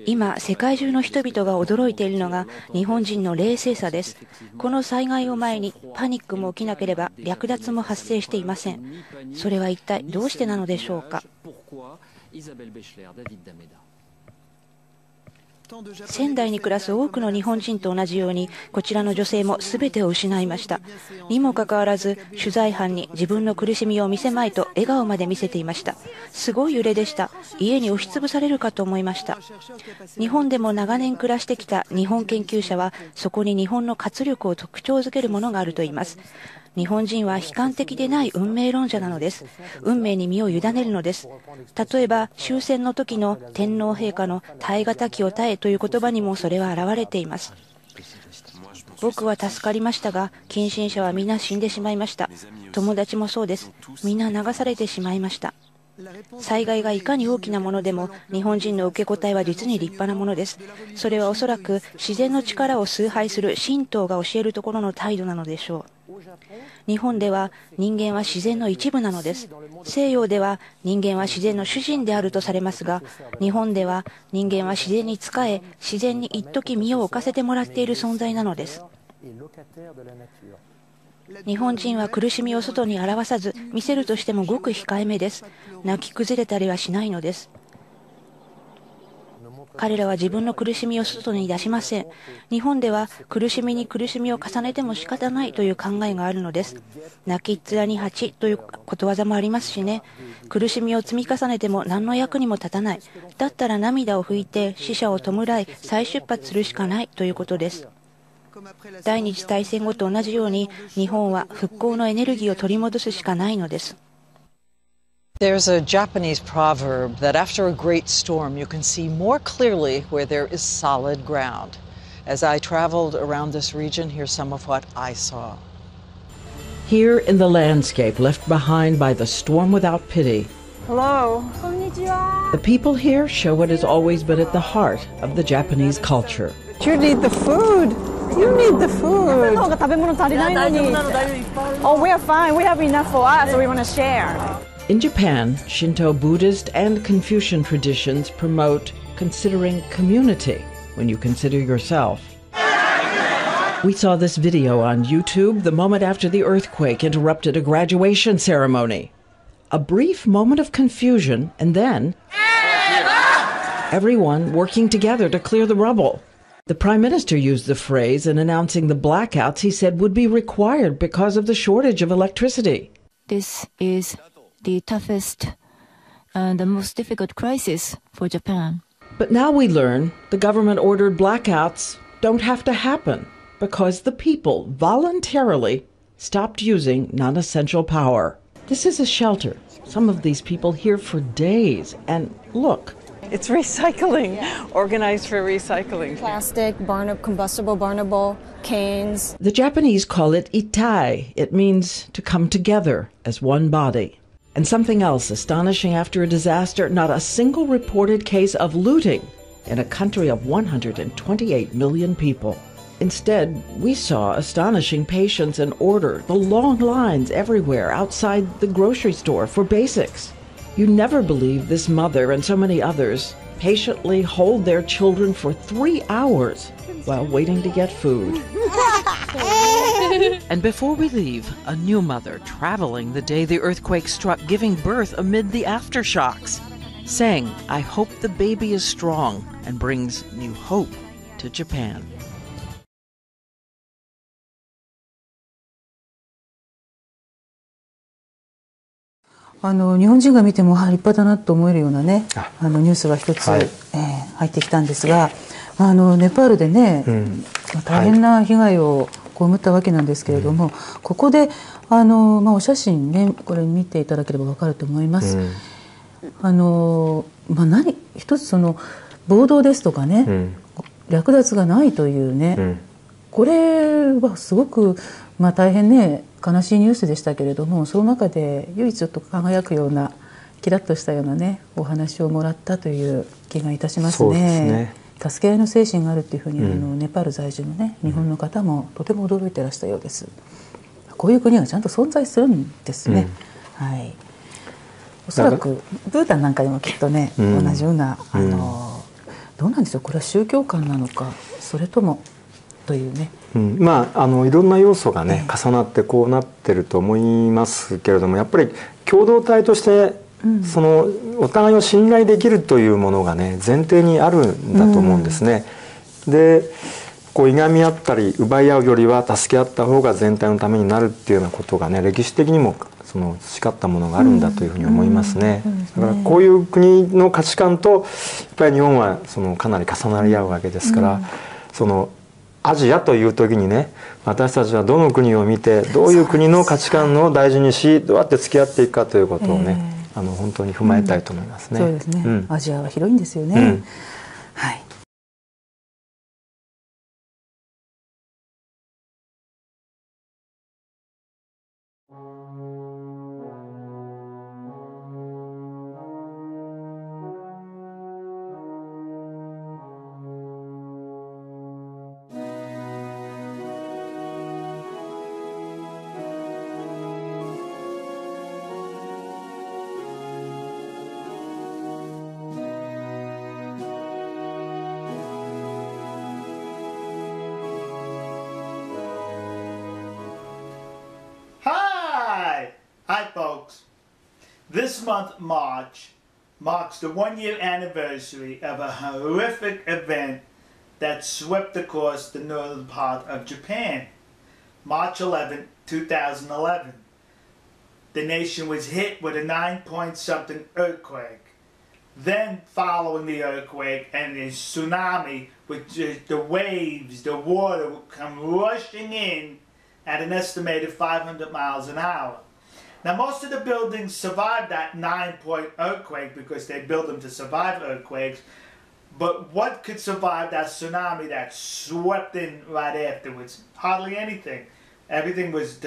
今、世界中の人々が驚いているのが日本人の冷静さです。この災害を前にパニックも起きなければ略奪も発生していません。それは一体どうしてなのでしょうか。仙台に暮らす多くの日本人と同じように、こちらの女性も全てを失いました。にもかかわらず、取材班に自分の苦しみを見せまいと笑顔まで見せていました。すごい揺れでした。家に押しつぶされるかと思いました。日本でも長年暮らしてきた日本研究者は、そこに日本の活力を特徴づけるものがあると言います。日本人は悲観的でない運命論者なのです。運命に身を委ねるのです。例えば終戦の時の天皇陛下の耐え難きを耐えという言葉にもそれは現れています。僕は助かりましたが、近親者はみんな死んでしまいました。友達もそうです。みんな流されてしまいました。災害がいかに大きなものでも、日本人の受け答えは実に立派なものです。それはおそらく自然の力を崇拝する神道が教えるところの態度なのでしょう。日本では人間は自然の一部なのです。西洋では人間は自然の主人であるとされますが、日本では人間は自然に仕え、自然に一時身を置かせてもらっている存在なのです。日本人は苦しみを外に表さず、見せるとしてもごく控えめです。泣き崩れたりはしないのです。彼らは自分の苦しみを外に出しません。日本では苦しみに苦しみを重ねても仕方ないという考えがあるのです。泣きっ面に蜂ということわざもありますしね。苦しみを積み重ねても何の役にも立たない。だったら涙を拭いて死者を弔い再出発するしかないということです。第二次大戦後と同じように、日本は復興のエネルギーを取り戻すしかないのです。There's a Japanese proverb that after a great storm you can see more clearly where there is solid ground. As I traveled around this region, here's some of what I saw. Here in the landscape left behind by the storm without pity, Hello. the people here show what has always been at the heart of the Japanese culture. You need the food. You need the food. Oh, we are fine. We have enough for us, so we want to share. In Japan, Shinto, Buddhist, and Confucian traditions promote considering community when you consider yourself. We saw this video on YouTube the moment after the earthquake interrupted a graduation ceremony. A brief moment of confusion, and then everyone working together to clear the rubble. The Prime Minister used the phrase in announcing the blackouts he said would be required because of the shortage of electricity. This is the toughest and the most difficult crisis for Japan. But now we learn the government-ordered blackouts don't have to happen because the people voluntarily stopped using non-essential power. This is a shelter. Some of these people here for days, and look. It's recycling, organized for recycling. Plastic, combustible, burnable, cans. The Japanese call it itai. It means to come together as one body. And something else astonishing after a disaster, not a single reported case of looting in a country of 128 million people. Instead, we saw astonishing patience and order, the long lines everywhere outside the grocery store for basics. You never believe this mother and so many others patiently hold their children for 3 hours while waiting to get food. And before we leave, a new mother traveling the day the earthquake struck, giving birth amid the aftershocks, saying, "I hope the baby is strong and brings new hope to Japan." 日本人が見ても立派だなと思えるようなね、ニュースが一つ、入ってきたんですが、ネパールでね、大変な被害を被ったわけなんですけれども、ここでお写真ね、これ見ていただければ分かると思います。一つ暴動ですとかね、略奪がないというね、これはすごく大変ね悲しいニュースでしたけれども、その中で唯一ちょっと輝くようなキラッとしたようなねお話をもらったという気がいたしますね。助け合いの精神があるっていうふうに、ネパール在住のね日本の方もとても驚いてらしたようです。こういう国がちゃんと存在するんですね。おそらくブータンなんかでもきっとね、同じようなどうなんでしょう、これは宗教観なのかそれともというね、まあいろんな要素がね、重なってこうなってると思いますけれども、やっぱり共同体としてそのお互いを信頼できるというものがね前提にあるんだと思うんですね。でこういがみ合ったり奪い合うよりは助け合った方が全体のためになるっていうようなことがね歴史的にもその培ったものがあるんだというふうに思いますね。だからこういう国の価値観とやっぱり日本はそのかなり重なり合うわけですから、そのアジアという時にね私たちはどの国を見てどういう国の価値観を大事にしどうやって付き合っていくかということをね、本当に踏まえたいと思いますね。そうですね、アジアは広いんですよね。はい。Hi folks, this month March marks the 1-year anniversary of a horrific event that swept across the northern part of Japan. March 11, 2011. The nation was hit with a 9-point-something earthquake. Then following the earthquake and the tsunami, with the waves, the water would come rushing in at an estimated 500 miles an hour. Now most of the buildings survived that 9-point earthquake because they built them to survive earthquakes, but what could survive that tsunami that swept in right afterwards? Hardly anything. Everything was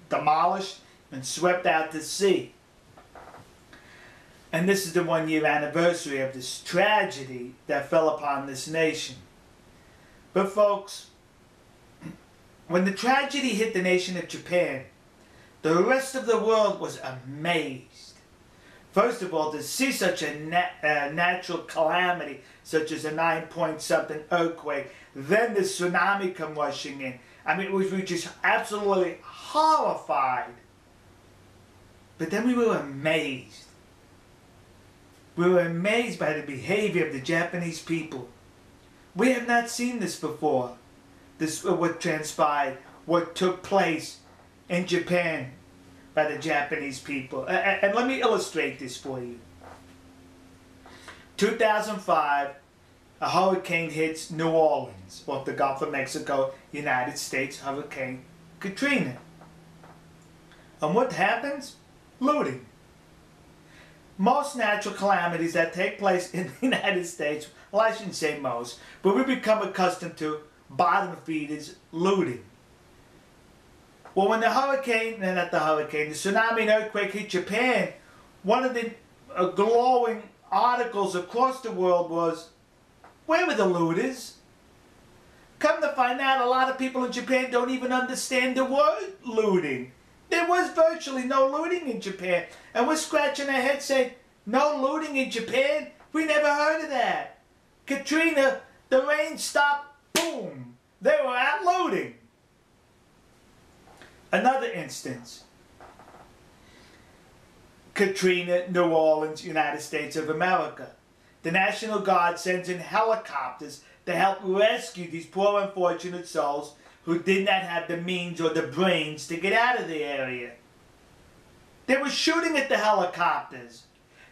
demolished and swept out to sea. And this is the 1-year anniversary of this tragedy that fell upon this nation. But folks, when the tragedy hit the nation of Japan, the rest of the world was amazed. First of all, to see such a natural calamity, such as a 9-point-something earthquake, then the tsunami come rushing in. I mean, we were just absolutely horrified. But then we were amazed. We were amazed by the behavior of the Japanese people. We have not seen this before. This what transpired, what took place in Japan by the Japanese people. And let me illustrate this for you. 2005, a hurricane hits New Orleans off the Gulf of Mexico, United States, Hurricane Katrina. And what happens? Looting. Most natural calamities that take place in the United States, well, I shouldn't say most, but we become accustomed to bottom feeders looting. Well, when the tsunami and earthquake hit Japan, one of the glowing articles across the world was, where were the looters? Come to find out, a lot of people in Japan don't even understand the word looting. There was virtually no looting in Japan. And we're scratching our heads saying, no looting in Japan? We never heard of that. Katrina, the rain stopped, boom. They were out looting. Another instance. Katrina, New Orleans, United States of America. The National Guard sends in helicopters to help rescue these poor unfortunate souls who did not have the means or the brains to get out of the area. They were shooting at the helicopters.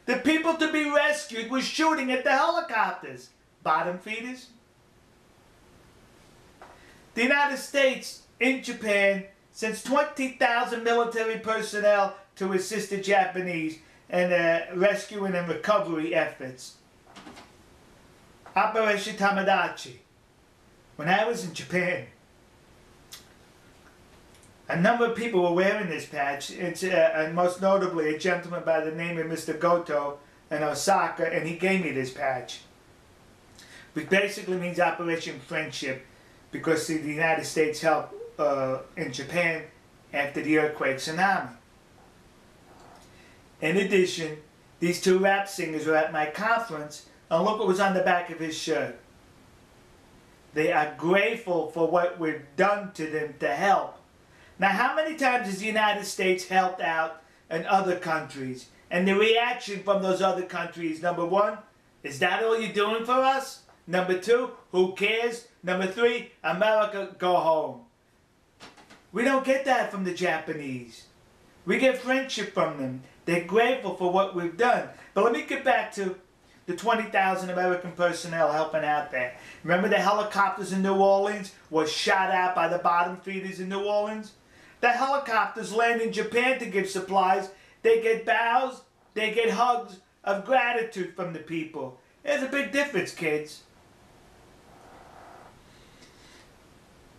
The people to be rescued were shooting at the helicopters. Bottom feeders. The United States in Japan sends 20,000 military personnel to assist the Japanese in rescuing and recovery efforts. Operation Tamadachi. When I was in Japan, a number of people were wearing this patch, and most notably a gentleman by the name of Mr. Goto in Osaka, and he gave me this patch. Which basically means Operation Friendship, because the United States helped in Japan after the earthquake tsunami. In addition, these two rap singers were at my conference And look what was on the back of his shirt. They are grateful for what we've done to them to help. Now, how many times has the United States helped out in other countries? And the reaction from those other countries, number one, is that all you're doing for us? Number two, who cares? Number three, America, go home. We don't get that from the Japanese. We get friendship from them. They're grateful for what we've done. But let me get back to the 20,000 American personnel helping out there. Remember the helicopters in New Orleans were shot at by the bottom feeders in New Orleans? The helicopters land in Japan to give supplies. They get bows, they get hugs of gratitude from the people. There's a big difference, kids.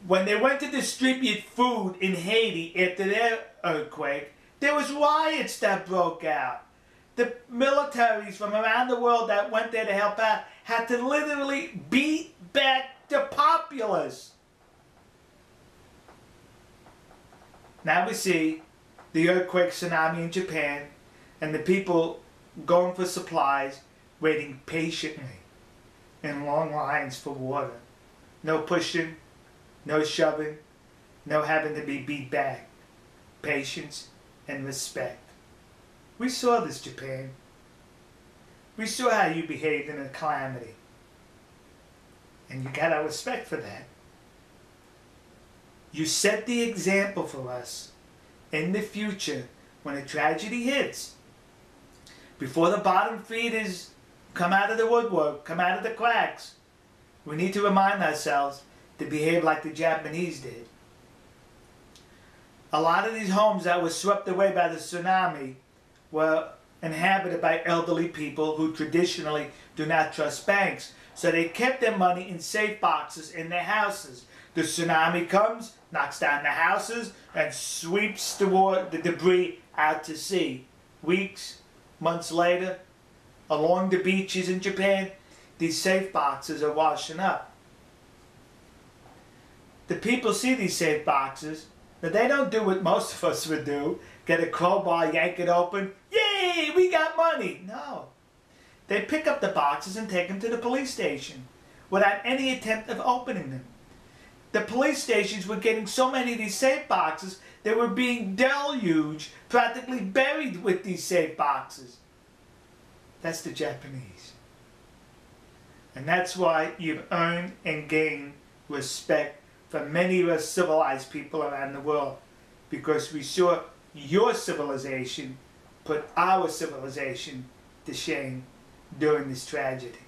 When they went to distribute food in Haiti after their earthquake, there was riots that broke out. The militaries from around the world that went there to help out had to literally beat back the populace. Now we see the earthquake tsunami in Japan and the people going for supplies, waiting patiently in long lines for water. No pushing, no shoving, no having to be beat back. Patience and respect. We saw this, Japan. We saw how you behaved in a calamity. And you got our respect for that. You set the example for us in the future when a tragedy hits. Before the bottom feeders come out of the woodwork, come out of the cracks, we need to remind ourselves to behave like the Japanese did. A lot of these homes that were swept away by the tsunami were inhabited by elderly people who traditionally do not trust banks. So they kept their money in safe boxes in their houses. The tsunami comes, knocks down the houses, and sweeps the debris out to sea. Weeks, months later, along the beaches in Japan, these safe boxes are washing up. The people see these safe boxes, but they don't do what most of us would do. Get a crowbar, yank it open. Yay, we got money. No. They pick up the boxes and take them to the police station without any attempt of opening them. The police stations were getting so many of these safe boxes, they were being deluged, practically buried with these safe boxes. That's the Japanese. And that's why you've earned and gained respect from many of us civilized people around the world, because we saw your civilization put our civilization to shame during this tragedy.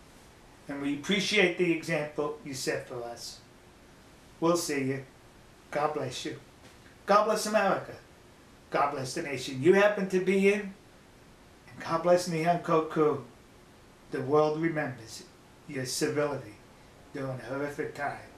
And we appreciate the example you set for us. We'll see you. God bless you. God bless America. God bless the nation you happen to be in. And God bless Nihonkoku. The world remembers your civility during a horrific time.